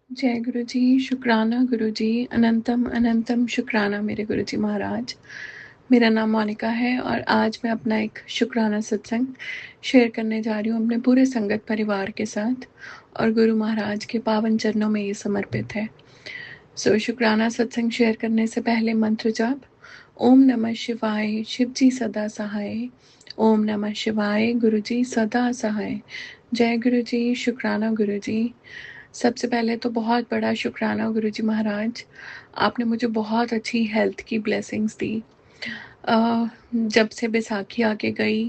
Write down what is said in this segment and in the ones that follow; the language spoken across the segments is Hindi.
जय गुरु जी, शुक्राना गुरु जी, अनंतम अनंतम शुक्राना मेरे गुरु जी महाराज। मेरा नाम मोनिका है और आज मैं अपना एक शुक्राना सत्संग शेयर करने जा रही हूँ अपने पूरे संगत परिवार के साथ और गुरु महाराज के पावन चरणों में ये समर्पित है। शुक्राना सत्संग शेयर करने से पहले मंत्र जाप। ओम नमः शिवाय, शिव जी सदा सहाय। ओम नमः शिवाय, गुरु जी सदा सहाय। जय गुरु जी, शुक्राना गुरु जी। सबसे पहले तो बहुत बड़ा शुक्राना गुरुजी महाराज, आपने मुझे बहुत अच्छी हेल्थ की ब्लेसिंग्स दी। जब से बैसाखी आके गई,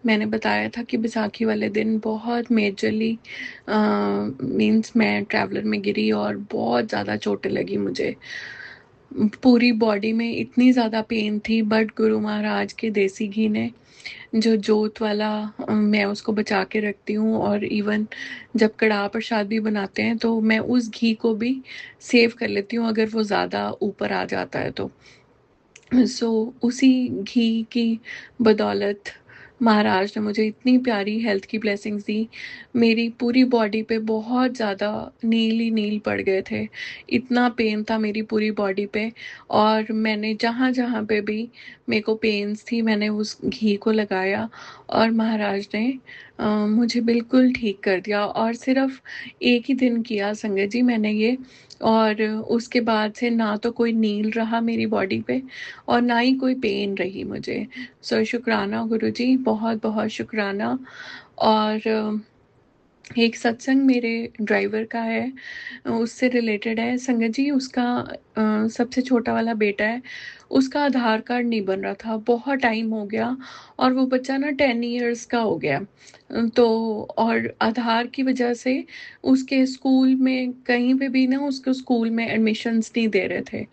मैंने बताया था कि बैसाखी वाले दिन बहुत मेजरली मीन्स मैं ट्रैवलर में गिरी और बहुत ज़्यादा चोटें लगी मुझे। पूरी बॉडी में इतनी ज़्यादा पेन थी, बट गुरु महाराज के देसी घी ने जो जोत वाला मैं उसको बचा के रखती हूँ और इवन जब कड़ाह प्रसाद भी बनाते हैं तो मैं उस घी को भी सेव कर लेती हूँ अगर वो ज़्यादा ऊपर आ जाता है तो। उसी घी की बदौलत महाराज ने मुझे इतनी प्यारी हेल्थ की ब्लेसिंग्स दी। मेरी पूरी बॉडी पे बहुत ज़्यादा नील ही नील पड़ गए थे, इतना पेन था मेरी पूरी बॉडी पे। और मैंने जहाँ जहाँ पे भी मेरे को पेन्स थी मैंने उस घी को लगाया और महाराज ने मुझे बिल्कुल ठीक कर दिया। और सिर्फ एक ही दिन किया संगत जी मैंने ये, और उसके बाद से ना तो कोई नील रहा मेरी बॉडी पे और ना ही कोई पेन रही मुझे। शुक्राना गुरुजी, बहुत बहुत शुक्राना। और एक सत्संग मेरे ड्राइवर का है, उससे रिलेटेड है संगत जी। उसका सबसे छोटा वाला बेटा है, उसका आधार कार्ड नहीं बन रहा था, बहुत टाइम हो गया और वो बच्चा ना 10 इयर्स का हो गया। तो और आधार की वजह से उसके स्कूल में कहीं पे भी ना उसको स्कूल में एडमिशन्स नहीं दे रहे थे,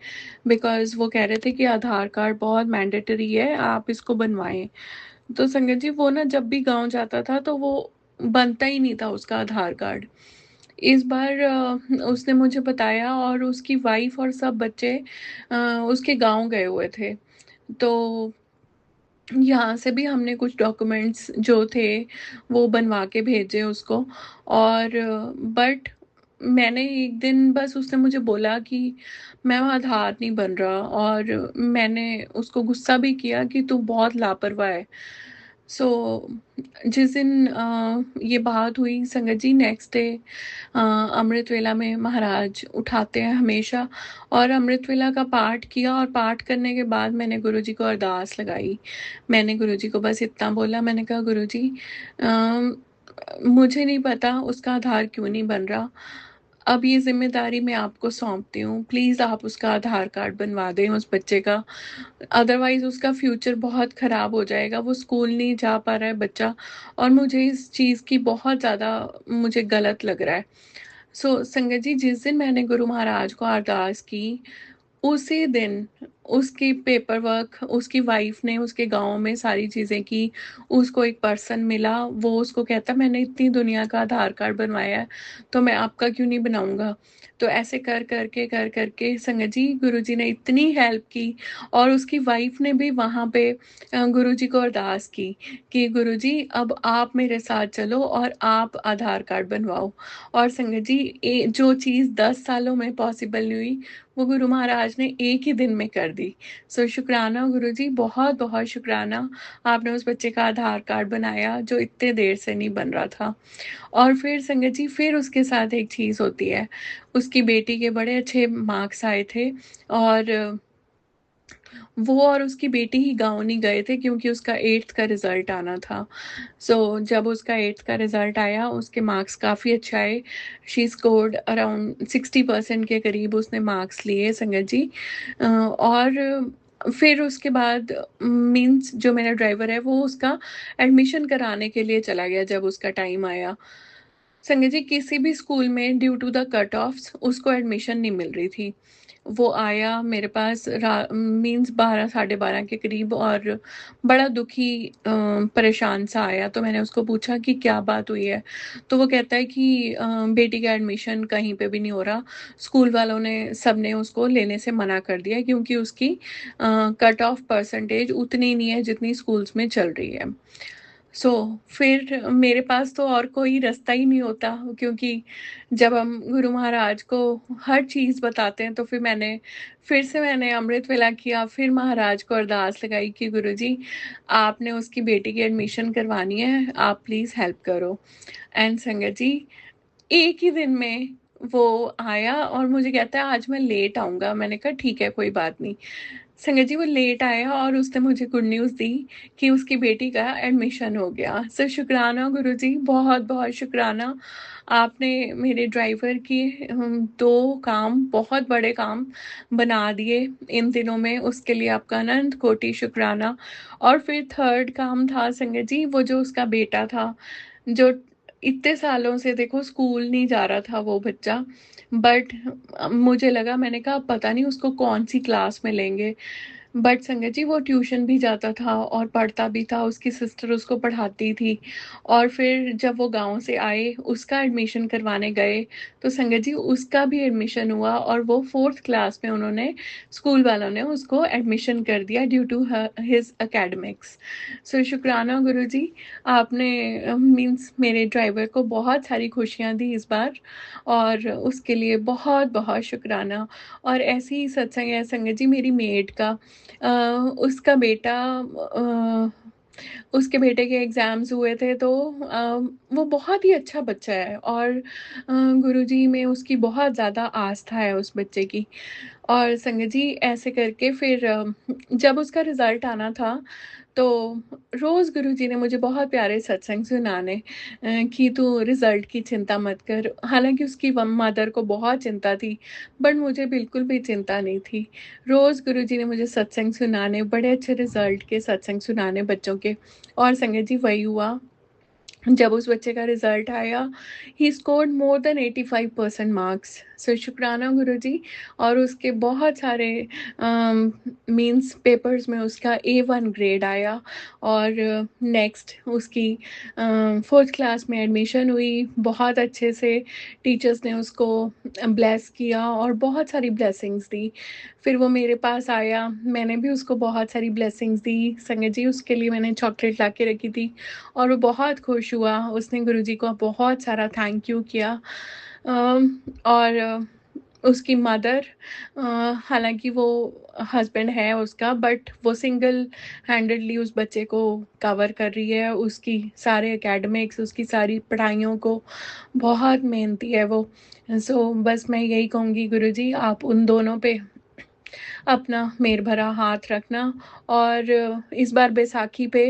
बिकॉज वो कह रहे थे कि आधार कार्ड बहुत मैंडेटरी है, आप इसको बनवाएं। तो संगत जी वो ना जब भी गांव जाता था तो वो बनता ही नहीं था उसका आधार कार्ड। इस बार उसने मुझे बताया और उसकी वाइफ और सब बच्चे अ, उसके गांव गए हुए थे। तो यहाँ से भी हमने कुछ डॉक्यूमेंट्स जो थे वो बनवा के भेजे उसको। और बट मैंने एक दिन बस उसने मुझे बोला कि मैम आधार नहीं बन रहा, और मैंने उसको गुस्सा भी किया कि तू बहुत लापरवाह है। सो जिस दिन ये बात हुई संगत जी, नेक्स्ट डे अमृत वेला में महाराज उठाते हैं हमेशा, और अमृत वेला का पाठ किया और पाठ करने के बाद मैंने गुरुजी को अरदास लगाई। मैंने गुरुजी को बस इतना बोला, मैंने कहा गुरुजी मुझे नहीं पता उसका आधार क्यों नहीं बन रहा, अब ये जिम्मेदारी मैं आपको सौंपती हूँ, प्लीज़ आप उसका आधार कार्ड बनवा दें उस बच्चे का, अदरवाइज उसका फ्यूचर बहुत ख़राब हो जाएगा। वो स्कूल नहीं जा पा रहा है बच्चा और मुझे इस चीज़ की बहुत ज़्यादा मुझे गलत लग रहा है। संगत जी जिस दिन मैंने गुरु महाराज को अरदास की, उसी दिन उसकी पेपर वर्क उसकी वाइफ ने उसके गांव में सारी चीज़ें की। उसको एक पर्सन मिला, वो उसको कहता मैंने इतनी दुनिया का आधार कार्ड बनवाया है तो मैं आपका क्यों नहीं बनाऊंगा। तो ऐसे कर करके संगत जी गुरुजी ने इतनी हेल्प की। और उसकी वाइफ ने भी वहाँ पे गुरुजी को अरदास की कि गुरुजी अब आप मेरे साथ चलो और आप आधार कार्ड बनवाओ। और संगत जी जो चीज़ 10 सालों में पॉसिबल नहीं हुई वो गुरु महाराज ने एक ही दिन में कर दी। शुक्राना गुरुजी, बहुत बहुत शुक्राना। आपने उस बच्चे का आधार कार्ड बनाया जो इतने देर से नहीं बन रहा था। और फिर संगत जी फिर उसके साथ एक चीज़ होती है, उसकी बेटी के बड़े अच्छे मार्क्स आए थे और वो और उसकी बेटी ही गाँव नहीं गए थे क्योंकि उसका 8th का रिज़ल्ट आना था। जब उसका 8th का रिज़ल्ट आया उसके मार्क्स काफ़ी अच्छे आए। शी स्कोर्ड अराउंड 60% के करीब उसने मार्क्स लिए संगत जी। और फिर उसके बाद मीन्स जो मेरा ड्राइवर है वो उसका एडमिशन कराने के लिए चला गया जब उसका टाइम आया। संगत जी किसी भी स्कूल में due to the cut offs उसको एडमिशन नहीं मिल रही थी। वो आया मेरे पास मीन्स 12 साढ़े 12 के करीब और बड़ा दुखी परेशान सा आया। तो मैंने उसको पूछा कि क्या बात हुई है। तो वो कहता है कि बेटी का एडमिशन कहीं पे भी नहीं हो रहा, स्कूल वालों ने सब ने उसको लेने से मना कर दिया है क्योंकि उसकी कट ऑफ परसेंटेज उतनी नहीं है जितनी स्कूल्स में चल रही है। सो फिर मेरे पास तो और कोई रास्ता ही नहीं होता, क्योंकि जब हम गुरु महाराज को हर चीज़ बताते हैं, तो फिर से मैंने अमृत वेला किया, फिर महाराज को अरदास लगाई कि गुरुजी, आपने उसकी बेटी की एडमिशन करवानी है, आप प्लीज़ हेल्प करो। एंड संगत जी, एक ही दिन में वो आया और मुझे कहता है आज मैं लेट आऊँगा। मैंने कहा ठीक है, कोई बात नहीं। संगत जी, वो लेट आया और उसने मुझे गुड न्यूज़ दी कि उसकी बेटी का एडमिशन हो गया। सो शुक्राना गुरुजी, बहुत-बहुत शुक्राना। आपने मेरे ड्राइवर की 2 काम, बहुत बड़े काम बना दिए इन दिनों में, उसके लिए आपका अनंत कोटि शुक्राना। और फिर थर्ड काम था संगत जी, वो जो उसका बेटा था, जो इतने सालों से देखो स्कूल नहीं जा रहा था वो बच्चा, बट मुझे लगा, मैंने कहा पता नहीं उसको कौन-सी क्लास में लेंगे। बट संगत जी, वो ट्यूशन भी जाता था और पढ़ता भी था, उसकी सिस्टर उसको पढ़ाती थी। और फिर जब वो गाँव से आए, उसका एडमिशन करवाने गए, तो संगत जी उसका भी एडमिशन हुआ और वो 4th क्लास में उन्होंने, स्कूल वालों ने उसको एडमिशन कर दिया ड्यू टू हिज एकेडमिक्स। सो शुक्राना गुरुजी, आपने मीन्स मेरे ड्राइवर को बहुत सारी खुशियाँ दी इस बार, और उसके लिए बहुत-बहुत शुक्राना। और ऐसी ही सत्संग है संगत जी मेरी मेड का, अ, उसका बेटा अ, उसके बेटे के एग्ज़ाम्स हुए थे, तो वो बहुत ही अच्छा बच्चा है और गुरुजी में उसकी बहुत ज़्यादा आस्था है उस बच्चे की। और संगत जी ऐसे करके फिर जब उसका रिज़ल्ट आना था, तो रोज़ गुरुजी ने मुझे बहुत प्यारे सत्संग सुनाने कि तू रिज़ल्ट की चिंता मत कर। हालाँकि उसकी मदर को बहुत चिंता थी, बट मुझे बिल्कुल भी चिंता नहीं थी। रोज़ गुरुजी ने मुझे सत्संग सुनाने, बड़े अच्छे रिज़ल्ट के सत्संग सुनाने बच्चों के। और संगत जी वही हुआ, जब उस बच्चे का रिज़ल्ट आया, he scored more than 85% marks. So शुक्राना गुरुजी। और उसके बहुत सारे मीन्स पेपर्स में उसका A1 ग्रेड आया। और नेक्स्ट उसकी 4th क्लास में एडमिशन हुई। बहुत अच्छे से टीचर्स ने उसको ब्लेस किया और बहुत सारी ब्लेसिंग्स दी। फिर वो मेरे पास आया, मैंने भी उसको बहुत सारी ब्लेसिंग्स दी। संगत जी, उसके लिए मैंने चॉकलेट ला के रखी थी और वो बहुत खुश हुआ। उसने गुरुजी को बहुत सारा थैंक यू किया। और उसकी मदर, हालाँकि वो हस्बैंड है उसका, बट वो सिंगल हैंडेडली उस बच्चे को कवर कर रही है, उसकी सारे एकेडमिक्स, उसकी सारी पढ़ाइयों को। बहुत मेहनती है वो। सो बस मैं यही कहूँगी गुरुजी, आप उन दोनों पे अपना मेल भरा हाथ रखना। और इस बार बैसाखी पे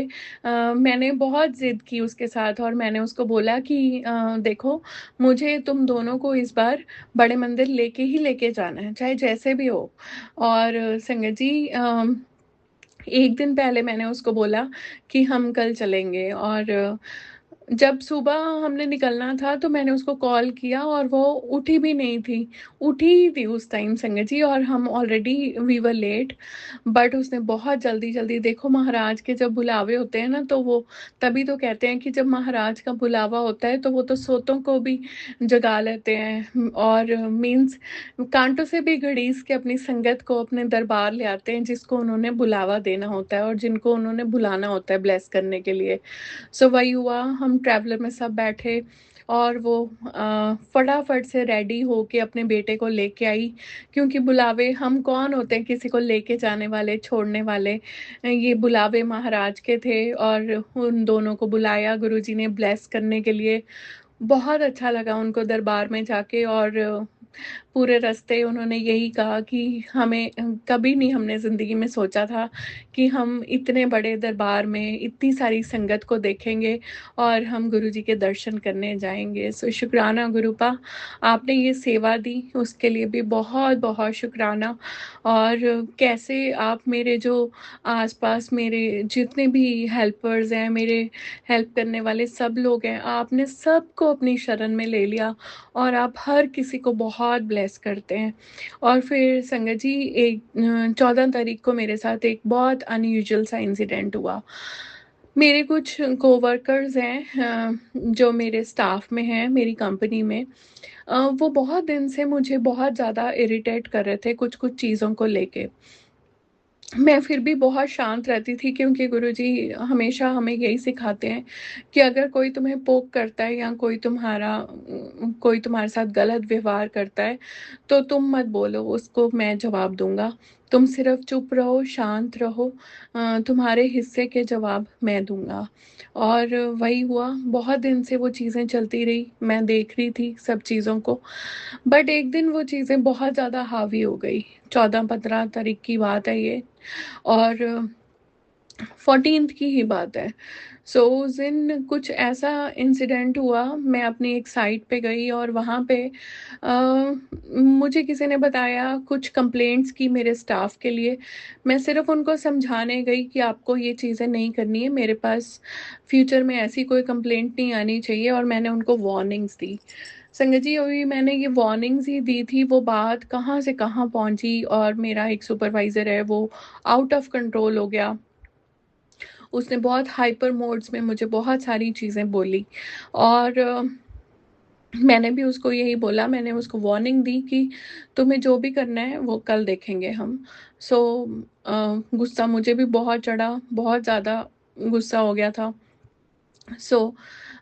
मैंने बहुत ज़िद की उसके साथ और मैंने उसको बोला कि देखो, मुझे तुम दोनों को इस बार बड़े मंदिर लेके ही लेके जाना है, चाहे जैसे भी हो। और संगत जी, 1 दिन पहले मैंने उसको बोला कि हम कल चलेंगे, और जब सुबह हमने निकलना था, तो मैंने उसको कॉल किया और वो उठी भी नहीं थी। उठी ही थी उस टाइम संगत जी, और हम already we were late. But उसने बहुत जल्दी-जल्दी, देखो महाराज के जब बुलावे होते हैं ना, तो वो तभी तो कहते हैं कि जब महाराज का बुलावा होता है, तो वो तो सोतों को भी जगा लेते हैं, और मीन्स कांटों से भी घड़ीस के अपनी संगत को अपने दरबार ले आते हैं, जिसको उन्होंने बुलावा देना होता है और जिनको उन्होंने बुलाना होता है ब्लेस करने के लिए। सो वही हुआ, हम ट्रैवलर में सब बैठे और वो फटाफट से रेडी होके अपने बेटे को लेके आई, क्योंकि बुलावे हम कौन होते हैं किसी को लेके जाने वाले, छोड़ने वाले। ये बुलावे महाराज के थे और उन दोनों को बुलाया गुरुजी ने ब्लेस करने के लिए। बहुत अच्छा लगा उनको दरबार में जाके, और पूरे रास्ते उन्होंने यही कहा कि हमें कभी नहीं हमने ज़िंदगी में सोचा था कि हम इतने बड़े दरबार में इतनी सारी संगत को देखेंगे और हम गुरुजी के दर्शन करने जाएँगे। सो शुक्राना गुरुपा, आपने ये सेवा दी उसके लिए भी बहुत-बहुत शुक्राना। और कैसे आप मेरे जो आस-पास मेरे जितने भी हेल्पर्स हैं, मेरे हेल्प करने वाले सब लोग हैं, आपने सबको अपनी शरण में ले लिया और आप हर किसी को बहुत ब्लेस करते हैं। और फिर संगत जी, 14 तारीख को मेरे साथ एक बहुत अनयूजुअल सा इंसिडेंट हुआ। मेरे कुछ कोवर्कर्स हैं, जो मेरे स्टाफ में हैं मेरी कंपनी में, वो बहुत दिन से मुझे बहुत ज़्यादा इरिटेट कर रहे थे कुछ-कुछ चीज़ों को लेके। मैं फिर भी बहुत शांत रहती थी, क्योंकि गुरुजी हमेशा हमें यही सिखाते हैं कि अगर कोई तुम्हें पोक करता है या कोई तुम्हारे साथ गलत व्यवहार करता है, तो तुम मत बोलो उसको मैं जवाब दूँगा। तुम सिर्फ़ चुप रहो, शांत रहो, तुम्हारे हिस्से के जवाब मैं दूँगा। और वही हुआ, बहुत दिन से वो चीज़ें चलती रही, मैं देख रही थी सब चीज़ों को। बट एक दिन वो चीज़ें बहुत ज़्यादा हावी हो गई। 14-15 तारीख की बात है ये, और 14th की ही बात है। सो उस दिन कुछ ऐसा इंसिडेंट हुआ, मैं अपनी एक साइट पे गई और वहाँ पे मुझे किसी ने बताया कुछ कंप्लेंट्स की मेरे स्टाफ के लिए। मैं सिर्फ़ उनको समझाने गई कि आपको ये चीज़ें नहीं करनी है, मेरे पास फ्यूचर में ऐसी कोई कंप्लेंट नहीं आनी चाहिए, और मैंने उनको वार्निंग्स दी। संगत जी, अभी मैंने ये वार्निंग्स ही दी थी, वो बात कहाँ से कहाँ पहुँची, और मेरा एक सुपरवाइज़र है वो आउट ऑफ कंट्रोल हो गया। उसने बहुत हाइपर मोड्स में मुझे बहुत सारी चीज़ें बोली, और मैंने भी उसको यही बोला, मैंने उसको वार्निंग दी कि तुम्हें जो भी करना है वो कल देखेंगे हम। सो गुस्सा मुझे भी बहुत चढ़ा, बहुत ज़्यादा गुस्सा हो गया था। सो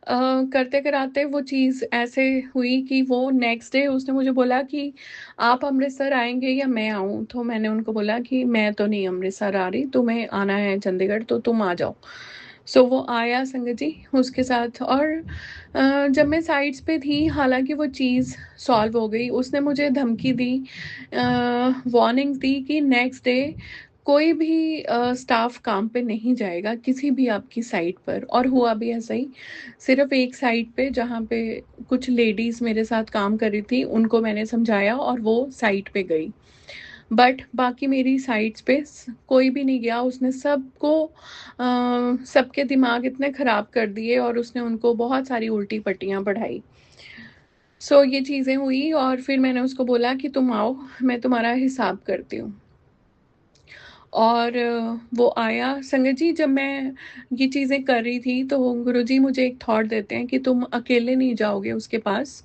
करते-कराते वो चीज़ ऐसे हुई कि वो नेक्स्ट डे उसने मुझे बोला कि आप अमृतसर आएँगे या मैं आऊँ? तो मैंने उनको बोला कि मैं तो नहीं अमृतसर आ रही, तुम्हें आना है चंडीगढ़ तो तुम आ जाओ। सो वो आया संगत जी उसके साथ, और जब मैं साइट्स पे थी, हालाँकि वो चीज़ सॉल्व हो गई। उसने मुझे धमकी दी, वार्निंग दी कि नेक्स्ट डे कोई भी स्टाफ काम पे नहीं जाएगा किसी भी आपकी साइट पर, और हुआ भी ऐसा ही। सिर्फ़ एक साइट पे जहाँ पे कुछ लेडीज़ मेरे साथ काम कर रही थी, उनको मैंने समझाया और वो साइट पे गई। बट बाकी मेरी साइट्स पे कोई भी नहीं गया। उसने सबके दिमाग इतने ख़राब कर दिए, और उसने उनको बहुत सारी उल्टी पट्टियाँ पढ़ाई। सो ये चीज़ें हुई, और फिर मैंने उसको बोला कि तुम आओ, मैं तुम्हारा हिसाब करती हूँ। और वो आया। संगत जी, जब मैं ये चीज़ें कर रही थी, तो गुरुजी मुझे एक थॉट देते हैं कि तुम अकेले नहीं जाओगे उसके पास।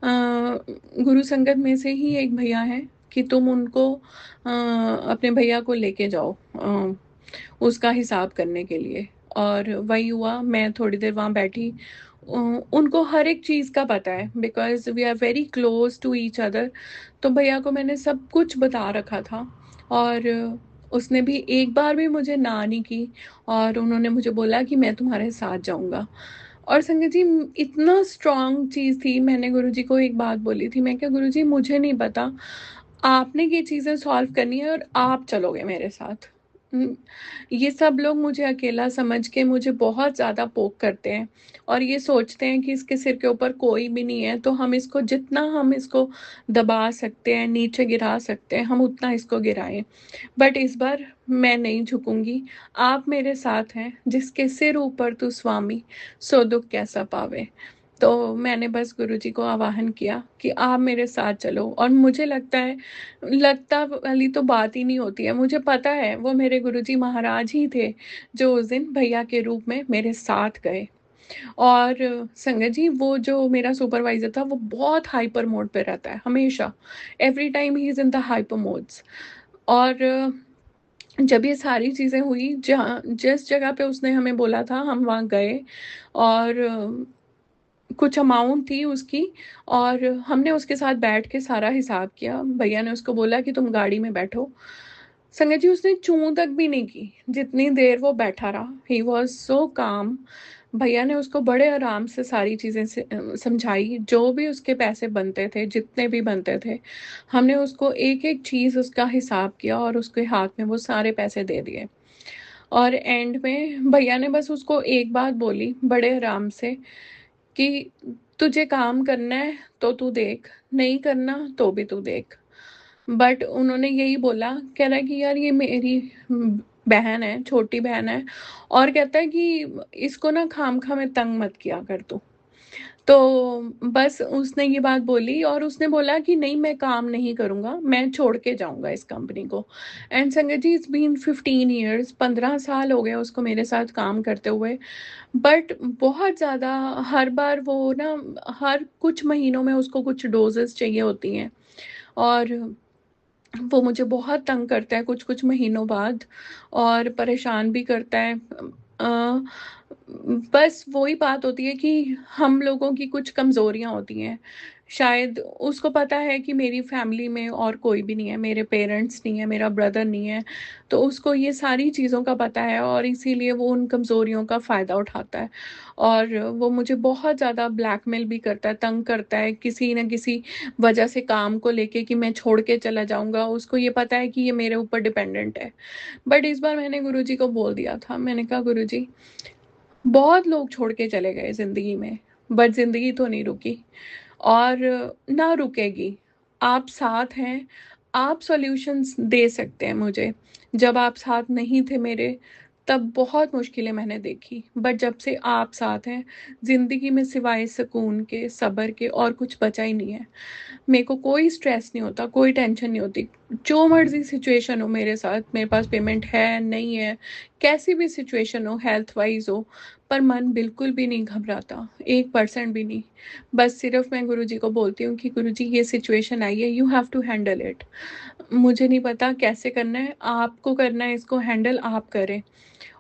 गुरु संगत में से ही एक भैया हैं कि तुम उनको अपने भैया को लेके जाओ उसका हिसाब करने के लिए। और वही हुआ, मैं थोड़ी देर वहाँ बैठी। उनको हर एक चीज़ का पता है, because we are very close to each other. तो भैया को मैंने सब कुछ बता रखा था, और उसने भी एक बार भी मुझे ना नहीं की, और उन्होंने मुझे बोला कि मैं तुम्हारे साथ जाऊँगा। और संगत जी, इतना स्ट्रॉन्ग चीज़ थी, मैंने गुरुजी को एक बात बोली थी, मैं कहा गुरुजी मुझे नहीं पता, आपने ये चीज़ें सॉल्व करनी है और आप चलोगे मेरे साथ। ये सब लोग मुझे अकेला समझ के मुझे बहुत ज़्यादा पोक करते हैं, और ये सोचते हैं कि इसके सिर के ऊपर कोई भी नहीं है, तो हम इसको दबा सकते हैं, नीचे गिरा सकते हैं, हम उतना इसको गिराएँ। बट इस बार मैं नहीं झुकूँगी। आप मेरे साथ हैं, जिसके सिर ऊपर तू स्वामी, सो दुःख कैसा पावे। तो मैंने बस गुरुजी को आवाहन किया कि आप मेरे साथ चलो, और मुझे लगता वाली तो बात ही नहीं होती है। मुझे पता है वो मेरे गुरुजी महाराज ही थे, जो उस दिन भैया के रूप में मेरे साथ गए। और संगत जी, वो जो मेरा सुपरवाइज़र था, वो बहुत हाइपर मोड पे रहता है हमेशा। Every time he is in the hyper modes. और जब ये सारी चीज़ें हुई, जहाँ जिस जगह पे उसने हमें बोला था, हम वहाँ गए, और कुछ अमाउंट थी उसकी, और हमने उसके साथ बैठ के सारा हिसाब किया। भैया ने उसको बोला कि तुम गाड़ी में बैठो। संगत जी, उसने चूँ तक भी नहीं की, जितनी देर वो बैठा रहा। ही वाज़ सो काम। भैया ने उसको बड़े आराम से सारी चीज़ें समझाई, जो भी उसके पैसे बनते थे, जितने भी बनते थे। हमने उसको एक-एक चीज़ उसका हिसाब किया, और उसके हाथ में वो सारे पैसे दे दिए। और एंड में भैया ने बस उसको एक बात बोली बड़े आराम से कि तुझे काम करना है तो तू देख, नहीं करना तो भी तू देख। बट उन्होंने यही बोला, कह रहा है कि यार ये मेरी बहन है, छोटी बहन है, और कहता है कि इसको ना खामखा में तंग मत किया कर तू। तो बस उसने ये बात बोली, और उसने बोला कि नहीं, मैं काम नहीं करूँगा, मैं छोड़ के जाऊँगा इस कंपनी को। एंड संगत जी, इट्स बीन 15 ईयर्स, 15 साल हो गए उसको मेरे साथ काम करते हुए। बट बहुत ज़्यादा, हर बार वो ना, हर कुछ महीनों में उसको कुछ डोज़ेज़ चाहिए होती हैं, और वो मुझे बहुत तंग करता है कुछ-कुछ महीनों बाद और परेशान भी करता है। अ, बस वही बात होती है कि हम लोगों की कुछ कमज़ोरियाँ होती हैं। शायद उसको पता है कि मेरी फ़ैमिली में और कोई भी नहीं है, मेरे पेरेंट्स नहीं है, मेरा ब्रदर नहीं है, तो उसको ये सारी चीज़ों का पता है और इसीलिए वो उन कमज़ोरियों का फ़ायदा उठाता है। और वो मुझे बहुत ज़्यादा ब्लैकमेल भी करता है, तंग करता है किसी न किसी वजह से काम को लेके कि मैं छोड़ के चला जाऊँगा, उसको ये पता है कि ये मेरे ऊपर डिपेंडेंट है। बट इस बार मैंने गुरुजी को बोल दिया था, मैंने कहा गुरुजी बहुत लोग छोड़ के चले गए ज़िंदगी में, बट ज़िंदगी तो नहीं रुकी और ना रुकेगी। आप साथ हैं, आप सॉल्यूशंस दे सकते हैं मुझे। जब आप साथ नहीं थे मेरे, तब बहुत मुश्किलें मैंने देखी, बट जब से आप साथ हैं, ज़िंदगी में सिवाय सुकून के, सब्र के और कुछ बचा ही नहीं है। मेरे को कोई स्ट्रेस नहीं होता, कोई टेंशन नहीं होती। जो मर्ज़ी सिचुएशन हो मेरे साथ, मेरे पास पेमेंट है, नहीं है, कैसी भी सिचुएशन हो, हेल्थ वाइज़ हो, पर मन बिल्कुल भी नहीं घबराता, 1% भी नहीं। बस सिर्फ़ मैं गुरुजी को बोलती हूँ कि गुरुजी ये सिचुएशन आई है, you have to handle it. मुझे नहीं पता कैसे करना है, आपको करना है इसको हैंडल, आप करें।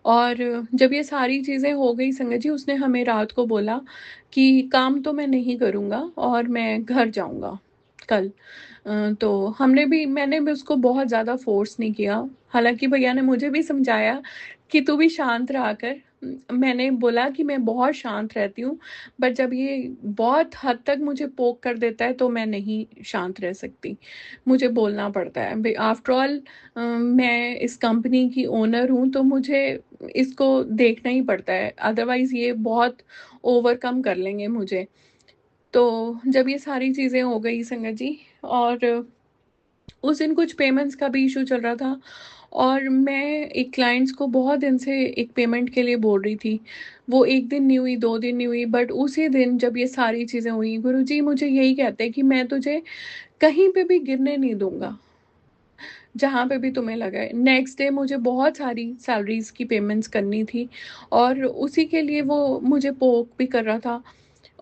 और जब ये सारी चीज़ें हो गई संगत जी, उसने हमें रात को बोला कि काम तो मैं नहीं करूँगा और मैं घर जाऊँगा कल। तो मैंने भी उसको बहुत ज़्यादा फ़ोर्स नहीं किया। हालाँकि भैया ने मुझे भी समझाया कि तू भी शांत रहा कर। मैंने बोला कि मैं बहुत शांत रहती हूँ, बट जब ये बहुत हद तक मुझे पोक कर देता है तो मैं नहीं शांत रह सकती। मुझे बोलना पड़ता है। भई आफ्टर ऑल मैं इस कंपनी की ओनर हूँ, तो मुझे इसको देखना ही पड़ता है, अदरवाइज़ ये बहुत ओवरकम कर लेंगे मुझे। तो जब ये सारी चीज़ें हो गई संगत जी और उस दिन कुछ पेमेंट्स का भी इश्यू चल रहा था और मैं एक क्लाइंट्स को बहुत दिन से एक पेमेंट के लिए बोल रही थी। वो 1 दिन नहीं हुई, 2 दिन नहीं हुई, बट उसी दिन जब ये सारी चीज़ें हुई, गुरुजी मुझे यही कहते हैं कि मैं तुझे कहीं पे भी गिरने नहीं दूँगा। जहाँ पे भी तुम्हें लगे। नेक्स्ट डे मुझे बहुत सारी सैलरीज़ की पेमेंट्स करनी थी और उसी के लिए वो मुझे पोक भी कर रहा था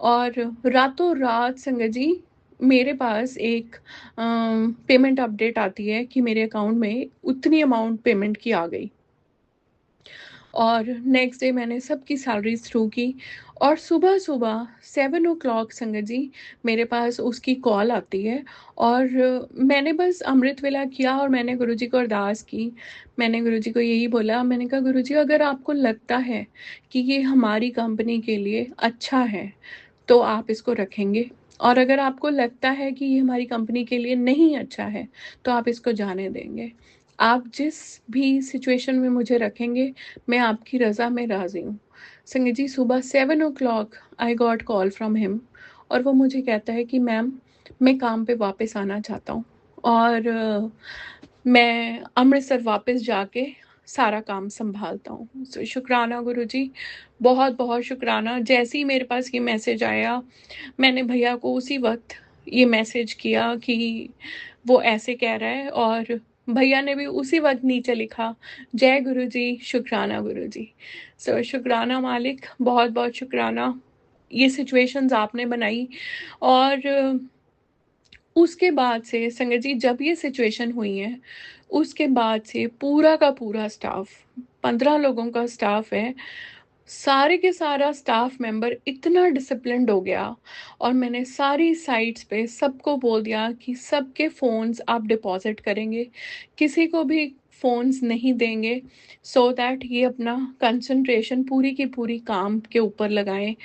और रातों-रात संगत जी मेरे पास एक पेमेंट अपडेट आती है कि मेरे अकाउंट में उतनी अमाउंट पेमेंट की आ गई। और नेक्स्ट डे मैंने सबकी सैलरीज़ थ्रू की और सुबह-सुबह 7 ओ क्लॉक संगत जी मेरे पास उसकी कॉल आती है और मैंने बस अमृत वेला किया और मैंने गुरुजी को अरदास की। मैंने गुरुजी को यही बोला, मैंने कहा गुरुजी अगर आपको लगता है कि ये हमारी कंपनी के लिए अच्छा है, तो आप इसको रखेंगे और अगर आपको लगता है कि ये हमारी कंपनी के लिए नहीं अच्छा है, तो आप इसको जाने देंगे। आप जिस भी सिचुएशन में मुझे रखेंगे, मैं आपकी रज़ा में राज़ी हूँ। संगत जी सुबह 7 o'clock I got call from him और वो मुझे कहता है कि मैम मैं काम पे वापस आना चाहता हूँ और मैं अमृतसर वापस जाके सारा काम सँभालता हूँ। सो शुक्राना गुरुजी, बहुत-बहुत शुक्राना। जैसे ही मेरे पास ये मैसेज आया, मैंने भैया को उसी वक़्त ये मैसेज किया कि वो ऐसे कह रहा है और भैया ने भी उसी वक़्त नीचे लिखा, जय गुरुजी, शुक्राना गुरुजी। सो शुक्राना मालिक, बहुत-बहुत शुक्राना। ये सिचुएशंस आपने बनाई और उसके बाद से संगत जी जब ये सिचुएशन हुई है, उसके बाद से पूरा का पूरा स्टाफ 15 लोगों का स्टाफ है, सारे के सारा स्टाफ मेंबर इतना डिसिप्लिन्ड हो गया और मैंने सारी साइट्स पे सबको बोल दिया कि सबके फ़ोन्स आप डिपॉज़िट करेंगे, किसी को भी फ़ोन्स नहीं देंगे सो दैट ये अपना कंसंट्रेशन पूरी की पूरी काम के ऊपर लगाएँ।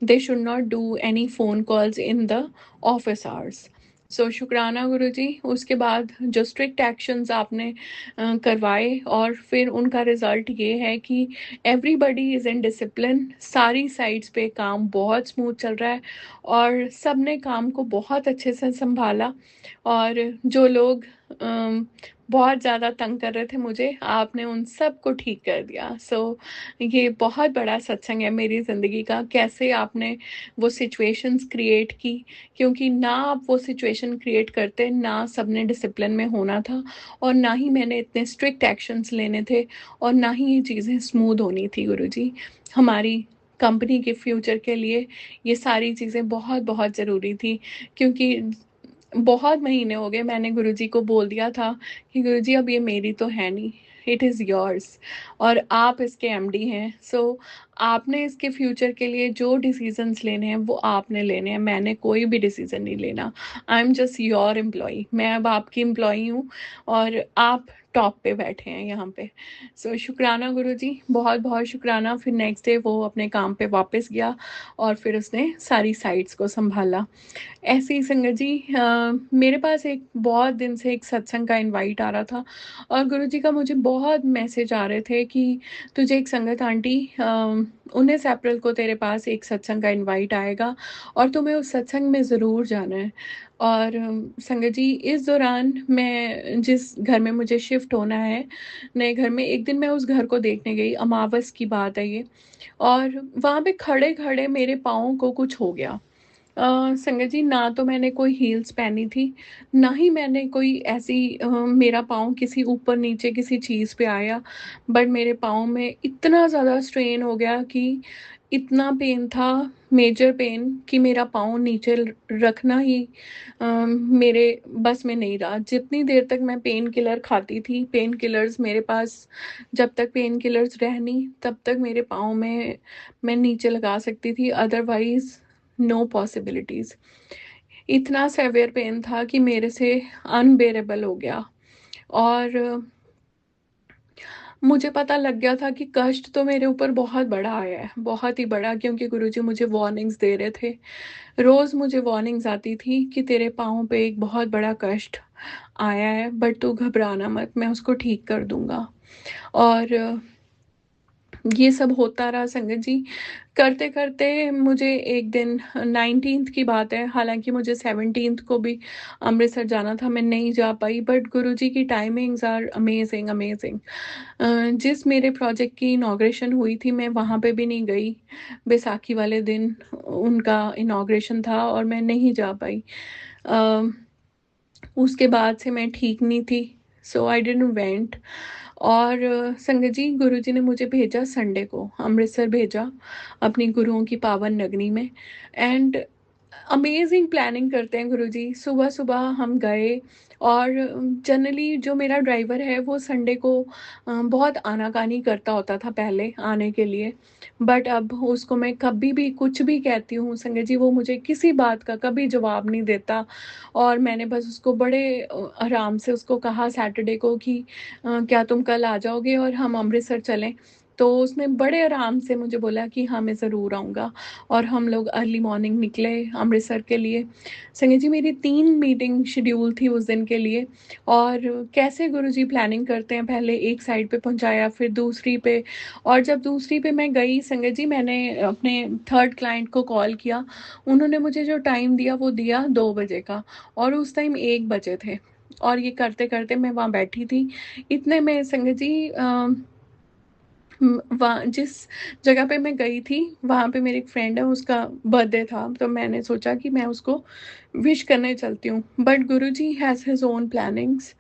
They should not do any phone calls in the office hours. So शुक्राना गुरुजी। उसके बाद जो स्ट्रिक्ट एक्शंस आपने करवाए और फिर उनका रिज़ल्ट ये है कि एवरीबॉडी इज़ इन डिसिप्लिन, सारी साइट्स पे काम बहुत स्मूथ चल रहा है और सबने काम को बहुत अच्छे से सँभाला और जो लोग बहुत ज़्यादा तंग कर रहे थे मुझे, आपने उन सबको ठीक कर दिया। सो ये बहुत बड़ा सत्संग है मेरी ज़िंदगी का, कैसे आपने वो सिचुएशंस क्रिएट की, क्योंकि ना आप वो सिचुएशन क्रिएट करते, ना सबने डिसिप्लिन में होना था और ना ही मैंने इतने स्ट्रिक्ट एक्शंस लेने थे और ना ही ये चीज़ें स्मूथ होनी थी गुरुजी। हमारी कंपनी के फ्यूचर के लिए ये सारी चीज़ें बहुत-बहुत ज़रूरी थी क्योंकि बहुत महीने हो गए मैंने गुरुजी को बोल दिया था कि गुरुजी अब ये मेरी तो है नहीं, इट इज़ योर्स और आप इसके एमडी हैं। सो आपने इसके फ्यूचर के लिए जो डिसीजंस लेने हैं वो आपने लेने हैं, मैंने कोई भी डिसीजन नहीं लेना। I am just your employee, मैं अब आपकी एम्प्लॉई हूँ और आप टॉप पे बैठे हैं यहाँ पे। सो शुक्राना गुरुजी, बहुत बहुत शुक्राना। फिर नेक्स्ट डे वो अपने काम पे वापस गया और फिर उसने सारी साइट्स को संभाला। ऐसे ही संगत जी, मेरे पास एक बहुत दिन से एक सत्संग का इनवाइट आ रहा था और गुरुजी का मुझे बहुत मैसेज आ रहे थे कि तुझे एक संगत आंटी 19 अप्रैल को तेरे पास एक सत्संग का इनवाइट आएगा और तुम्हें उस सत्संग में ज़रूर जाना है। और संगत जी, इस दौरान मैं जिस घर में मुझे शिफ्ट होना है नए घर में, एक दिन मैं उस घर को देखने गई, अमावस की बात है ये, और वहाँ पे खड़े खड़े मेरे पाँव को कुछ हो गया। संगत जी, ना तो मैंने कोई हील्स पहनी थी, ना ही मैंने कोई ऐसी मेरा पाँव किसी ऊपर नीचे किसी चीज़ पे आया, बट मेरे पाँव में इतना ज़्यादा स्ट्रेन हो गया कि इतना पेन था, मेजर पेन, कि मेरा पाँव नीचे रखना ही मेरे बस में नहीं रहा। जितनी देर तक मैं पेन किलर खाती थी, पेन किलर्स मेरे पास जब तक पेन किलर्स रहनी तब तक मेरे पाँव में मैं नीचे लगा सकती थी, अदरवाइज नो पॉसिबिलिटीज। इतना सेवियर पेन था कि मेरे से अनबेरेबल हो गया। और मुझे पता लग गया था कि कष्ट तो मेरे ऊपर बहुत बड़ा आया है, बहुत ही बड़ा, क्योंकि गुरुजी मुझे वार्निंग्स दे रहे थे। रोज़ मुझे वार्निंग्स आती थी कि तेरे पाँव पे एक बहुत बड़ा कष्ट आया है, बट तू घबराना मत, मैं उसको ठीक कर दूंगा। और ये सब होता रहा संगत जी। करते करते मुझे एक दिन 19th की बात है, हालांकि मुझे 17th को भी अमृतसर जाना था, मैं नहीं जा पाई, बट गुरुजी की टाइमिंग्स आर अमेजिंग अमेजिंग। जिस मेरे प्रोजेक्ट की इनाग्रेशन हुई थी मैं वहाँ पे भी नहीं गई, बैसाखी वाले दिन उनका इनाग्रेशन था और मैं नहीं जा पाई। अ, उसके बाद से मैं ठीक नहीं थी, सो आई डिडंट वेंट। और संगत जी, गुरुजी ने मुझे भेजा संडे को, अमृतसर भेजा, अपनी गुरुओं की पावन नगरी में। एंड अमेजिंग प्लानिंग करते हैं गुरुजी। सुबह सुबह हम गए और जनरली जो मेरा ड्राइवर है वो संडे को बहुत आनाकानी करता होता था पहले आने के लिए, बट अब उसको मैं कभी भी कुछ भी कहती हूँ संगत जी, वो मुझे किसी बात का कभी जवाब नहीं देता। और मैंने बस उसको बड़े आराम से उसको कहा सैटरडे को कि क्या तुम कल आ जाओगे और हम अमृतसर चलें। तो उसने बड़े आराम से मुझे बोला कि हाँ मैं ज़रूर आऊँगा। और हम लोग अर्ली मॉर्निंग निकले अमृतसर के लिए। संगत जी, मेरी 3 मीटिंग शेड्यूल थी उस दिन के लिए। और कैसे गुरुजी प्लानिंग करते हैं, पहले एक साइड पे पहुंचाया फिर दूसरी पे। और जब दूसरी पे मैं गई संगत जी, मैंने अपने थर्ड क्लाइंट को कॉल किया, उन्होंने मुझे जो टाइम दिया वो दिया 2 बजे का, और उस टाइम 1 बजे थे। और ये करते करते मैं वहाँ बैठी थी, इतने में संगत जी वहाँ जिस जगह पे मैं गई थी वहाँ पे मेरी एक फ्रेंड है, उसका बर्थडे था, तो मैंने सोचा कि मैं उसको विश करने चलती हूँ, but Guruji has his own plannings.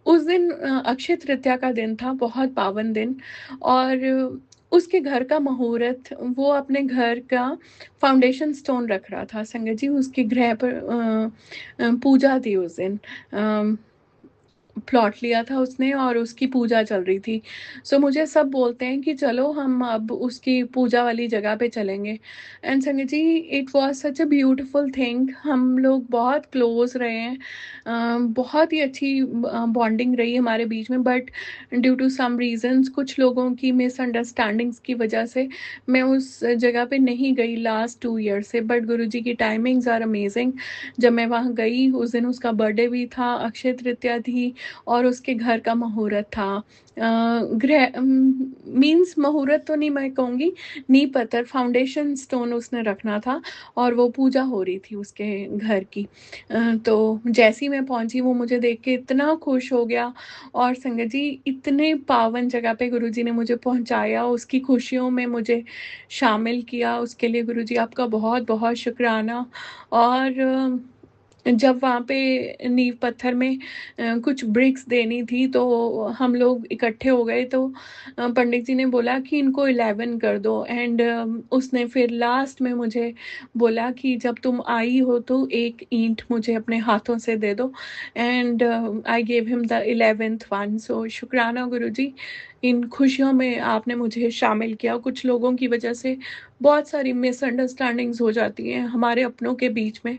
उस दिन अक्षय तृतीया का दिन था, बहुत पावन दिन। और उसके घर का मुहूर्त, वो अपने घर का फाउंडेशन स्टोन रख रहा था संगत जी, उसके गृह पर पूजा थी उस दिन। प्लॉट लिया था उसने और उसकी पूजा चल रही थी। सो मुझे सब बोलते हैं कि चलो हम अब उसकी पूजा वाली जगह पे चलेंगे। एंड संगत जी, it was such a beautiful thing, हम लोग बहुत क्लोज रहे हैं। बहुत ही अच्छी बॉन्डिंग रही हमारे बीच में, but due to some reasons, कुछ लोगों की मिसअंडरस्टैंडिंग्स की वजह से मैं उस जगह पे नहीं गई लास्ट 2 ईयर से। बट गुरुजी की टाइमिंग्स आर अमेजिंग। जब मैं वहाँ गई उस दिन उसका बर्थडे भी था, अक्षय तृतीया थी और उसके घर का मुहूर्त था। गृह मीन्स मुहूर्त तो नहीं मैं कहूँगी, नींव पत्थर फाउंडेशन स्टोन उसने रखना था और वो पूजा हो रही थी उसके घर की। तो जैसे ही मैं पहुंची वो मुझे देख के इतना खुश हो गया। और संगत जी, इतने पावन जगह पे गुरुजी ने मुझे पहुंचाया, उसकी खुशियों में मुझे शामिल किया, उसके लिए गुरुजी आपका बहुत बहुत शुक्राना। और जब वहाँ पे नींव पत्थर में कुछ ब्रिक्स देनी थी, तो हम लोग इकट्ठे हो गए, तो पंडित जी ने बोला कि इनको 11 कर दो। एंड उसने फिर लास्ट में मुझे बोला कि जब तुम आई हो तो एक ईंट मुझे अपने हाथों से दे दो। And I gave him the 11th one. So शुक्राना गुरुजी, इन खुशियों में आपने मुझे शामिल किया। कुछ लोगों की वजह से बहुत सारी मिसअंडरस्टैंडिंग्स हो जाती हैं हमारे अपनों के बीच में,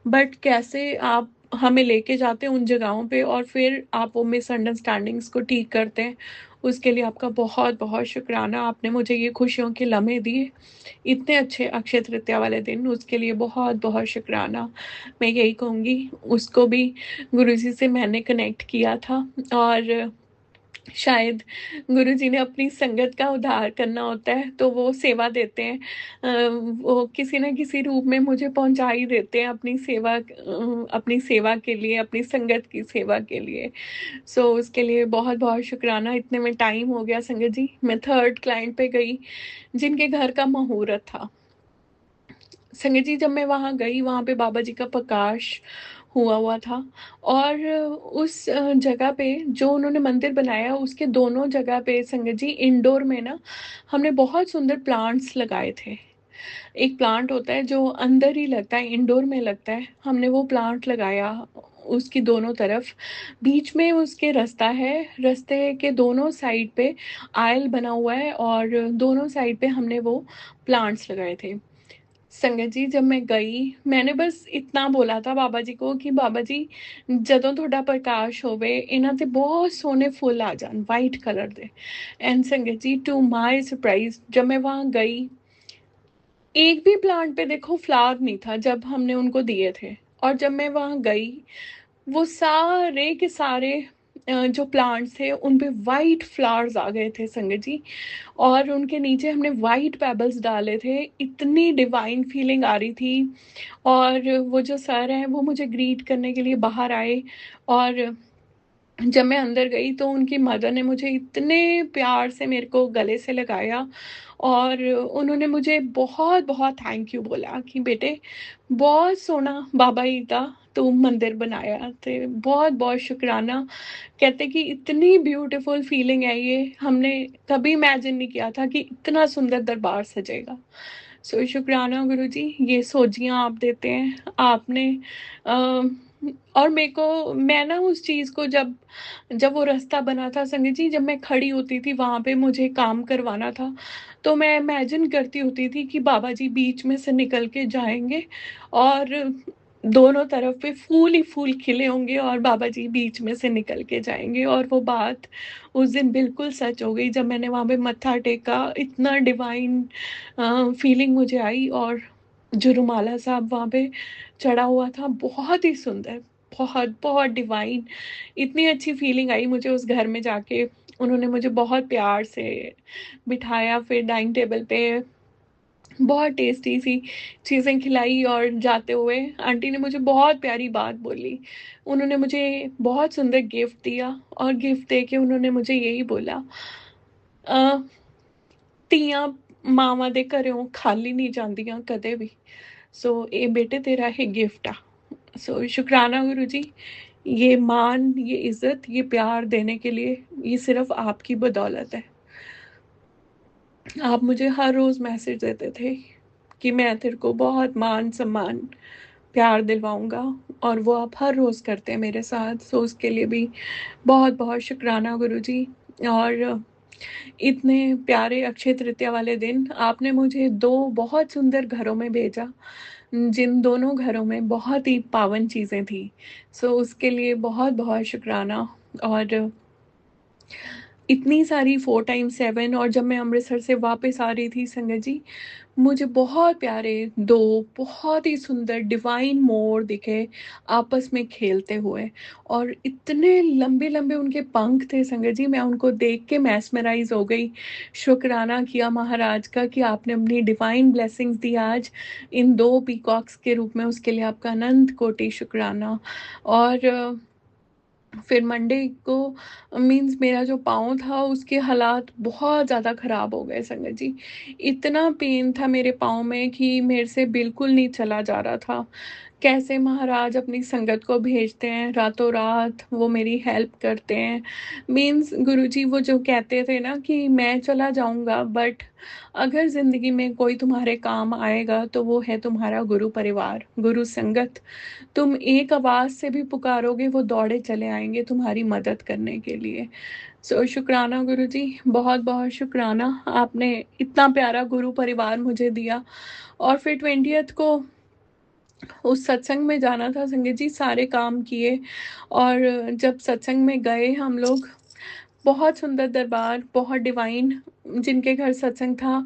बट कैसे आप हमें लेके जाते हैं उन जगहों पे और फिर आप वो मिसअंडरस्टैंडिंग्स को ठीक करते हैं, उसके लिए आपका बहुत बहुत शुक्राना। आपने मुझे ये खुशियों के लम्हे दिए इतने अच्छे अक्षय तृतीया वाले दिन, उसके लिए बहुत बहुत शुक्राना। मैं यही कहूँगी, उसको भी गुरुजी से मैंने कनेक्ट किया था, और शायद गुरुजी ने अपनी संगत का उद्धार करना होता है तो वो सेवा देते हैं। वो किसी न किसी रूप में मुझे पहुँचा ही देते हैं अपनी सेवा के लिए, अपनी संगत की सेवा के लिए। सो उसके लिए बहुत-बहुत शुक्राना। इतने में टाइम हो गया संगत जी, मैं थर्ड क्लाइंट पे गई जिनके घर का मुहूर्त था। संगत जी, जब मैं वहाँ गई, वहाँ पे बाबा जी का प्रकाश हुआ था, और उस जगह पे जो उन्होंने मंदिर बनाया, उसके दोनों जगह पे संगत जी इंडोर में ना हमने बहुत सुंदर प्लांट्स लगाए थे। एक प्लांट होता है जो अंदर ही लगता है, इंडोर में लगता है, हमने वो प्लांट लगाया उसकी दोनों तरफ। बीच में उसके रास्ता है, रास्ते के दोनों साइड पे आयल बना हुआ है, और दोनों साइड पे हमने वो प्लांट्स लगाए थे। संगत जी, जब मैं गई, मैंने बस इतना बोला था बाबा जी को कि बाबा जी, ਜਦੋਂ ਤੁਹਾਡਾ ਪ੍ਰਕਾਸ਼ ਹੋਵੇ ਇਹਨਾਂ ਤੇ बहुत सोने फूल आ जान वाइट कलर दे। एंड संगत जी, टू माय सरप्राइज, जब मैं वहाँ गई, एक भी प्लांट पे देखो फ्लावर नहीं था जब हमने उनको दिए थे। और जब मैं वहाँ गई, वो सारे के सारे जो प्लांट्स थे उन पे वाइट फ्लावर्स आ गए थे संगत जी, और उनके नीचे हमने वाइट पेबल्स डाले थे। इतनी डिवाइन फीलिंग आ रही थी। और वो जो सर हैं वो मुझे ग्रीट करने के लिए बाहर आए, और जब मैं अंदर गई तो उनकी मदर ने मुझे इतने प्यार से मेरे को गले से लगाया, और उन्होंने मुझे बहुत बहुत थैंक यू बोला कि बेटे, बहुत सोहना बाबा जी दा तू मंदिर बनाया, ते बहुत बहुत शुक्राना। कहते कि इतनी ब्यूटीफुल फीलिंग है ये, हमने कभी इमेजिन नहीं किया था कि इतना सुंदर दरबार सजेगा। सो शुक्राना गुरुजी, ये सोजियाँ आप देते हैं आपने। अ, और मेरे को, मैं ना उस चीज़ को जब जब वो रास्ता बना था संगत जी, जब मैं खड़ी होती थी वहाँ पे मुझे काम करवाना था, तो मैं इमेजिन करती होती थी कि बाबा जी बीच में से निकल के जाएँगे, और दोनों तरफ पे फूल ही फूल खिले होंगे, और बाबा जी बीच में से निकल के जाएँगे। और वो बात उस दिन बिल्कुल सच हो गई। जब मैंने वहाँ पे मत्था टेका, इतना डिवाइन फीलिंग मुझे आई, और जो रुमाला साहब वहाँ पे चढ़ा हुआ था, बहुत ही सुंदर, बहुत, बहुत डिवाइन। इतनी अच्छी फीलिंग आई मुझे उस घर में जाके। उन्होंने मुझे बहुत प्यार से बिठाया, फिर डाइनिंग टेबल पे बहुत टेस्टी सी चीज़ें खिलाई, और जाते हुए आंटी ने मुझे बहुत प्यारी बात बोली। उन्होंने मुझे बहुत सुंदर गिफ्ट दिया, और गिफ्ट देके उन्होंने मुझे यही बोला, अ, ਧੀਆਂ ਮਾਵਾਂ ਦੇ ਘਰੋਂ ਖਾਲੀ नहीं ਜਾਂਦੀਆਂ कदे भी। सो ये बेटे तेरा ही गिफ्ट आ। सो शुक्राना गुरु जी, ये मान, ये इज्जत, ये प्यार देने के लिए, ये सिर्फ आपकी बदौलत है। आप मुझे हर रोज़ मैसेज देते थे कि मैं तेरे को बहुत मान सम्मान प्यार दिलवाऊंगा, और वो आप हर रोज़ करते हैं मेरे साथ। सो उसके लिए भी बहुत बहुत शुक्राना गुरु जी। और इतने प्यारे अक्षय तृतीया वाले दिन आपने मुझे दो बहुत सुंदर घरों में भेजा, जिन दोनों घरों में बहुत ही पावन चीज़ें थी। सो उसके लिए बहुत बहुत शुक्राना। और इतनी सारी 4x7, और जब मैं अमृतसर से वापस आ रही थी संगत जी, मुझे बहुत प्यारे दो बहुत ही सुंदर डिवाइन मोर दिखे आपस में खेलते हुए, और इतने लंबे लंबे उनके पंख थे संगत जी, मैं उनको देख के मैस्मराइज हो गई। शुक्राना किया महाराज का कि आपने अपनी डिवाइन ब्लेसिंग्स दी आज इन दो पीकॉक्स के रूप में, उसके लिए आपका अनंत कोटि शुक्राना। और फिर मंडे को मीन्स मेरा जो पाँव था उसके हालात बहुत ज़्यादा ख़राब हो गए संगत जी। इतना पेन था मेरे पाँव में कि मेरे से बिल्कुल नहीं चला जा रहा था, कैसे महाराज अपनी संगत को भेजते हैं रातों रात, वो मेरी हेल्प करते हैं। मीन्स गुरुजी वो जो कहते थे ना कि मैं चला जाऊंगा, बट अगर जिंदगी में कोई तुम्हारे काम आएगा तो वो है तुम्हारा गुरु परिवार, गुरु संगत। तुम एक आवाज से भी पुकारोगे, वो दौड़े चले आएंगे तुम्हारी मदद करने के लिए। सो शुक्राना गुरुजी, बहुत बहुत शुक्राना, आपने इतना प्यारा गुरु परिवार मुझे दिया। और फिर 20th को उस सत्संग में जाना था संगत जी, सारे काम किए। और जब सत्संग में गए हम लोग, बहुत सुंदर दरबार, बहुत डिवाइन, जिनके घर सत्संग था,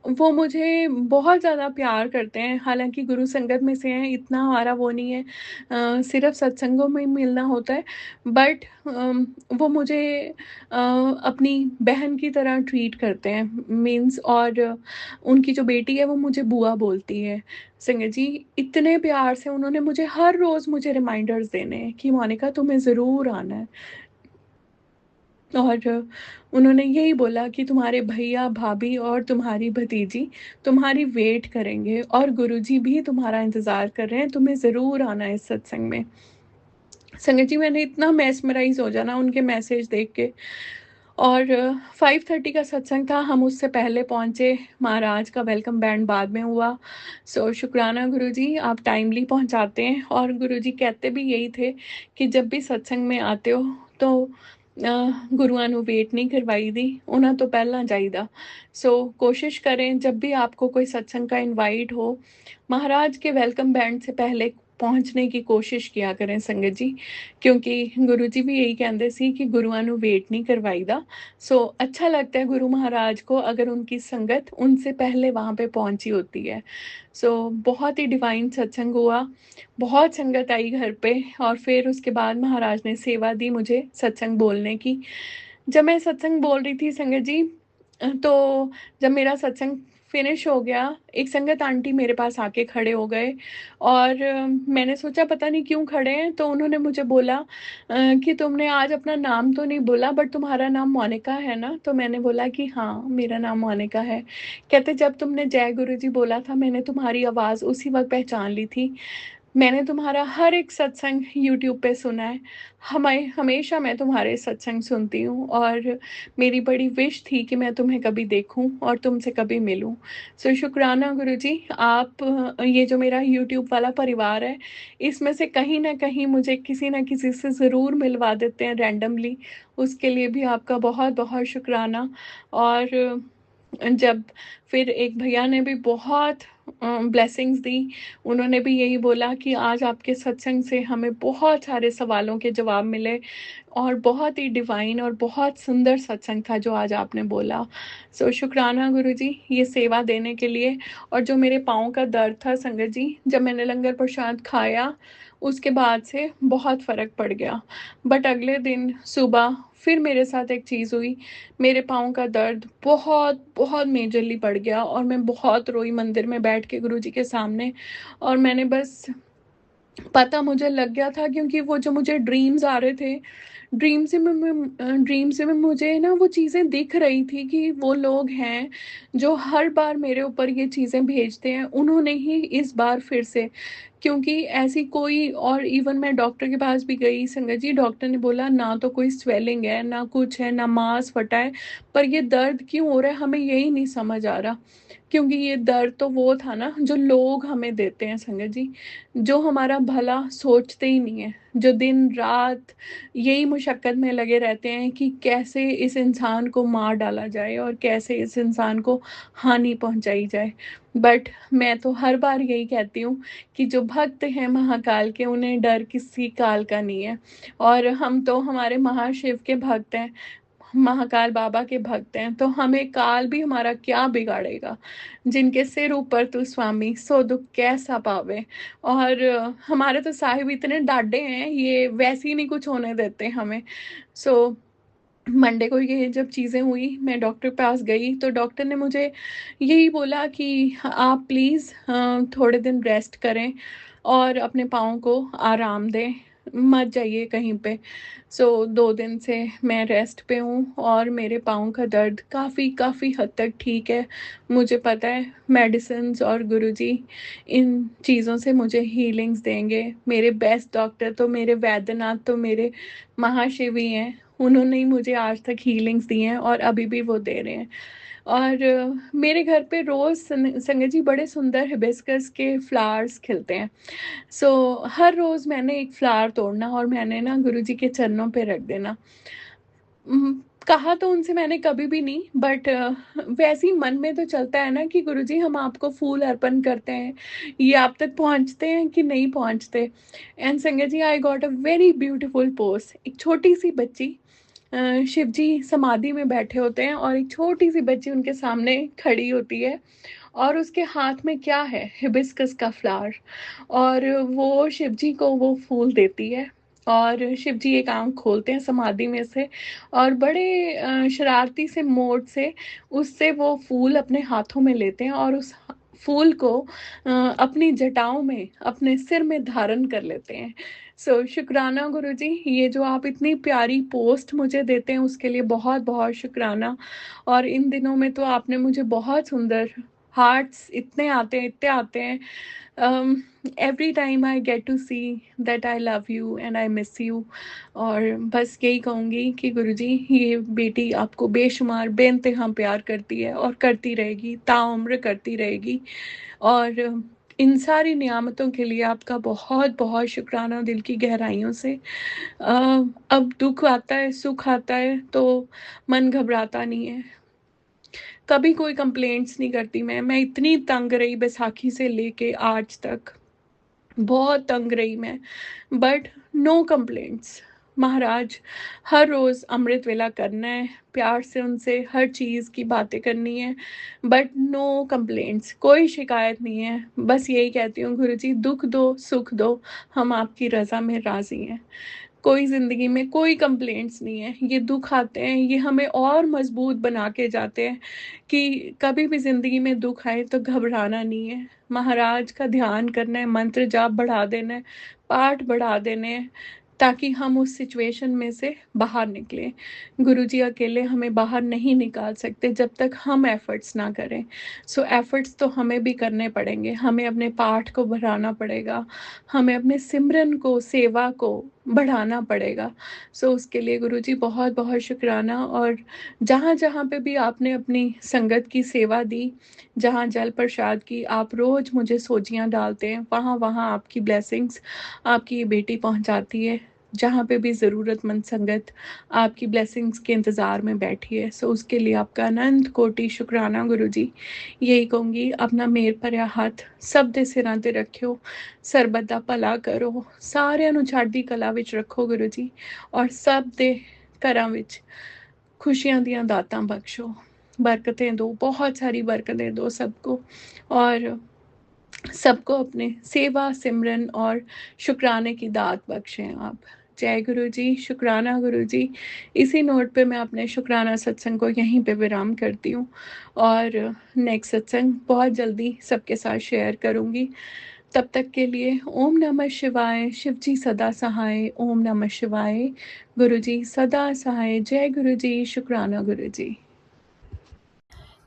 वो मुझे बहुत ज़्यादा प्यार करते हैं। हालांकि गुरु संगत में से हैं, इतना हमारा वो नहीं है, सिर्फ सत्संगों में मिलना होता है। बट वो मुझे अपनी बहन की तरह ट्रीट करते हैं, मीन्स। और उनकी जो बेटी है वो मुझे बुआ बोलती है। संगत जी, इतने प्यार से उन्होंने मुझे हर रोज़ मुझे रिमाइंडर्स देने हैं कि मोनिका तुम्हें ज़रूर आना है। और उन्होंने यही बोला कि तुम्हारे भैया भाभी और तुम्हारी भतीजी तुम्हारी वेट करेंगे, और गुरुजी भी तुम्हारा इंतज़ार कर रहे हैं, तुम्हें ज़रूर आना है इस सत्संग में। संगत जी, मैंने इतना मेस्मराइज हो जाना उनके मैसेज देख के। और 5:30 का सत्संग था, हम उससे पहले पहुंचे, महाराज का वेलकम बैंड बाद में हुआ। सो शुक्राना गुरुजी, आप टाइमली पहुंचाते हैं। और गुरुजी कहते भी यही थे कि जब भी सत्संग में आते हो तो गुरुआं ਨੂੰ वेट नहीं करवाई दी, उन्हें तो पहला चाहिदा। सो कोशिश करें जब भी आपको कोई सत्संग का इनवाइट हो, महाराज के वेलकम बैंड से पहले पहुंचने की कोशिश किया करें संगत जी। क्योंकि गुरुजी भी यही कहते सी कि गुरुआं ਨੂੰ वेट नहीं करवाईदा। सो अच्छा लगता है गुरु महाराज को अगर उनकी संगत उनसे पहले वहाँ पे पहुंची होती है। सो बहुत ही डिवाइन सत्संग हुआ, बहुत संगत आई घर पे। और फिर उसके बाद महाराज ने सेवा दी मुझे सत्संग बोलने की। जब मैं सत्संग बोल रही थी संगत जी, तो जब मेरा सत्संग फिनिश हो गया, एक संगत आंटी मेरे पास आके खड़े हो गए। और मैंने सोचा पता नहीं क्यों खड़े हैं, तो उन्होंने मुझे बोला कि तुमने आज अपना नाम तो नहीं बोला, बट तुम्हारा नाम मोनिका है ना? तो मैंने बोला कि हाँ, मेरा नाम मोनिका है। कहते जब तुमने जय गुरु जी बोला था, मैंने तुम्हारी आवाज़ उसी वक्त पहचान ली थी। मैंने तुम्हारा हर एक सत्संग यूट्यूब पे सुना है। हमेशा मैं तुम्हारे सत्संग सुनती हूँ, और मेरी बड़ी विश थी कि मैं तुम्हें कभी देखूं और तुमसे कभी मिलूं। सो शुक्राना गुरुजी, आप ये जो मेरा यूट्यूब वाला परिवार है, इसमें से कहीं ना कहीं मुझे किसी ना किसी से ज़रूर मिलवा देते हैं रैंडमली। उसके लिए भी आपका बहुत बहुत शुक्राना। और जब फिर एक भैया ने भी बहुत ब्लेसिंग्स दी, उन्होंने भी यही बोला कि आज आपके सत्संग से हमें बहुत सारे सवालों के जवाब मिले, और बहुत ही डिवाइन और बहुत सुंदर सत्संग था जो आज आपने बोला। सो शुक्राना गुरुजी ये सेवा देने के लिए। और जो मेरे पाँव का दर्द था संगत जी, जब मैंने लंगर प्रसाद खाया उसके बाद से बहुत फ़र्क पड़ गया। बट अगले दिन सुबह फिर मेरे साथ एक चीज़ हुई, मेरे पाँव का दर्द बहुत बहुत मेजरली बढ़ गया, और मैं बहुत रोई मंदिर में बैठ के गुरुजी के सामने। और मैंने बस, पता मुझे लग गया था, क्योंकि वो जो मुझे ड्रीम्स आ रहे थे, ड्रीम से मैं मुझे ना वो चीज़ें दिख रही थी कि वो लोग हैं जो हर बार मेरे ऊपर ये चीज़ें भेजते हैं, उन्होंने ही इस बार फिर से। क्योंकि ऐसी कोई, और इवन मैं डॉक्टर के पास भी गई संगत जी, डॉक्टर ने बोला ना तो कोई स्वेलिंग है, ना कुछ है, ना मांस फटा है, पर ये दर्द क्यों हो रहा है हमें यही नहीं समझ आ रहा। क्योंकि ये दर्द तो वो था ना जो लोग हमें देते हैं संगत जी, जो हमारा भला सोचते ही नहीं है, जो दिन रात यही मुशक्क़त में लगे रहते हैं कि कैसे इस इंसान को मार डाला जाए और कैसे इस इंसान को हानि पहुंचाई जाए। बट मैं तो हर बार यही कहती हूँ कि जो भक्त हैं महाकाल के, उन्हें डर किसी काल का नहीं है। और हम तो हमारे महाशिव के भक्त हैं, महाकाल बाबा के भक्त हैं, तो हमें काल भी हमारा क्या बिगाड़ेगा। जिनके सिर ऊपर तू स्वामी, सो दुख कैसा पावे। और हमारे तो साहिब इतने डाढ़े हैं, ये वैसे ही नहीं कुछ होने देते हमें। सो मंडे को ये जब चीज़ें हुई, मैं डॉक्टर के पास गई, तो डॉक्टर ने मुझे यही बोला कि आप प्लीज़ थोड़े दिन रेस्ट करें और अपने पाँव को आराम दें। मत जाइए कहीं पे। सो 2 दिन से मैं रेस्ट पे हूँ और मेरे पाँव का दर्द काफ़ी हद तक ठीक है। मुझे पता है मेडिसिन्स और गुरुजी इन चीज़ों से मुझे हीलिंग्स देंगे। मेरे बेस्ट डॉक्टर तो मेरे वैद्यनाथ तो मेरे महाशिव ही हैं। उन्होंने ही मुझे आज तक हीलिंग्स दी हैं और अभी भी वो दे रहे हैं। और मेरे घर पे रोज़ संगत जी बड़े सुंदर हिबिस्कस के फ्लावर्स खिलते हैं। सो हर रोज़ मैंने एक फ्लावर तोड़ना और मैंने ना गुरुजी के चरणों पे रख देना। कहा तो उनसे मैंने कभी भी नहीं, बट वैसे ही मन में तो चलता है ना कि गुरुजी हम आपको फूल अर्पण करते हैं, ये आप तक पहुँचते हैं कि नहीं पहुँचते? एंड संगत जी, I got a very beautiful post. एक छोटी-सी बच्ची, शिव जी समाधि में बैठे होते हैं और एक छोटी-सी बच्ची उनके सामने खड़ी होती है और उसके हाथ में क्या है? हिबिस्कस का फ्लावर। और वो शिव जी को वो फूल देती है और शिव जी एक आँख खोलते हैं समाधि में से और बड़े शरारती से मोड से उससे वो फूल अपने हाथों में लेते हैं और उस फूल को अपनी जटाओं में, अपने सिर में धारण कर लेते हैं। सो शुक्राना गुरुजी, ये जो आप इतनी प्यारी पोस्ट मुझे देते हैं उसके लिए बहुत-बहुत शुक्राना। और इन दिनों में तो आपने मुझे बहुत सुंदर हार्ट्स इतने आते हैं। Every time I get to see that I love you and I miss you. और बस यही कहूँगी कि गुरुजी, ये बेटी आपको बेशुमार बेइंतहा प्यार करती है और करती रहेगी, ताउम्र करती रहेगी। और इन सारी नियामतों के लिए आपका बहुत-बहुत शुक्राना दिल की गहराइयों से। अ, अब दुःख आता है, सुख आता है तो मन घबराता नहीं है। कभी कोई कंप्लेंट्स नहीं करती मैं इतनी तंग रही बैसाखी से लेके आज तक, बहुत तंग रही मैं, बट नो कंप्लेंट्स। महाराज, हर रोज़ अमृत वेला करना है, प्यार से उनसे हर चीज़ की बातें करनी है, बट नो कंप्लेंट्स, कोई शिकायत नहीं है। बस यही कहती हूँ गुरुजी, दुःख दो, सुख दो, हम आपकी रज़ा में राज़ी हैं। कोई ज़िंदगी में कोई कंप्लेंट्स नहीं है। ये दुःख आते हैं, ये हमें और मज़बूत बना के जाते हैं कि कभी भी ज़िंदगी में दुःख आए तो घबराना नहीं है। महाराज का ध्यान करना है, मंत्र जाप बढ़ा देना है, पाठ बढ़ा देने हैं, ताकि हम उस सिचुएशन में से बाहर निकलें। गुरुजी अकेले हमें बाहर नहीं निकाल सकते जब तक हम एफ़र्ट्स ना करें। सो एफ़र्ट्स तो हमें भी करने पड़ेंगे, हमें अपने पाठ को बढ़ाना पड़ेगा, हमें अपने सिमरन को, सेवा को बढ़ाना पड़ेगा। सो उसके लिए गुरुजी बहुत-बहुत शुक्राना। और जहाँ-जहाँ पे भी आपने अपनी संगत की सेवा दी, जहाँ जल प्रसाद की आप रोज़ मुझे सोजियाँ डालते हैं, वहाँ-वहाँ आपकी ब्लेसिंग्स आपकी ये बेटी पहुँचाती है। जहाँ पे भी ज़रूरतमंद संगत आपकी ब्लेसिंग्स के इंतज़ार में बैठी है। सो उसके लिए आपका अनंत कोटि शुक्राना गुरुजी। यही कहूँगी, अपना मेहर भरिया हੱਥ ਸਭ ਦੇ ਸਿਰਾਂ ਤੇ ਰੱਖਿਓ, ਸਰਬਤ ਦਾ ਭਲਾ ਕਰੋ, ਸਾਰਿਆਂ ਨੂੰ ਚੜ੍ਹਦੀ ਕਲਾ ਵਿੱਚ ਰੱਖੋ ਗੁਰੂ ਜੀ, ਔਰ ਸਭ ਦੇ ਘਰਾਂ ਵਿੱਚ खुशियाँ दियाँ दातां बख्शो, बरकतें दो, बहुत सारी बरकतें दो सबको, और सबको अपने सेवा, सिमरन और शुक्राने की दात बख्शें आप। जय गुरु जी, शुक्राना गुरु जी। इसी नोट पे मैं अपने शुक्राना सत्संग को यहीं पे विराम करती हूँ और नेक्स्ट सत्संग बहुत जल्दी सबके साथ शेयर करूँगी। तब तक के लिए ओम नमः शिवाय। शिव जी सदा सहाय। ओम नमः शिवाय। गुरु जी सदा सहाय। जय गुरु जी, शुक्राना गुरु जी।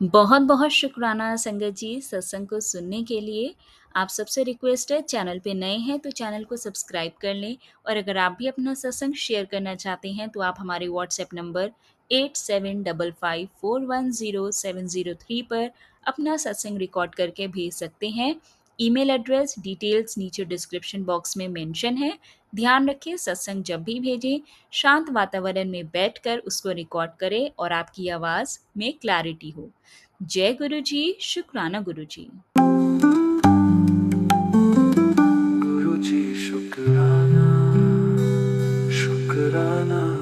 बहुत बहुत शुक्राना संगत जी सत्संग को सुनने के लिए। आप सबसे रिक्वेस्ट है, चैनल पे नए हैं तो चैनल को सब्सक्राइब कर लें, और अगर आप भी अपना सत्संग शेयर करना चाहते हैं तो आप हमारे व्हाट्सएप नंबर 8755410703 पर अपना सत्संग रिकॉर्ड करके भेज सकते हैं। ईमेल एड्रेस डिटेल्स नीचे डिस्क्रिप्शन बॉक्स में मेंशन है। ध्यान रखें, सत्संग जब भी भेजें शांत वातावरण में बैठकर उसको रिकॉर्ड करें और आपकी आवाज़ में क्लैरिटी हो। जय गुरु जी, शुक्राना गुरु जी। गुरु जी शुक्राना, शुक्राना।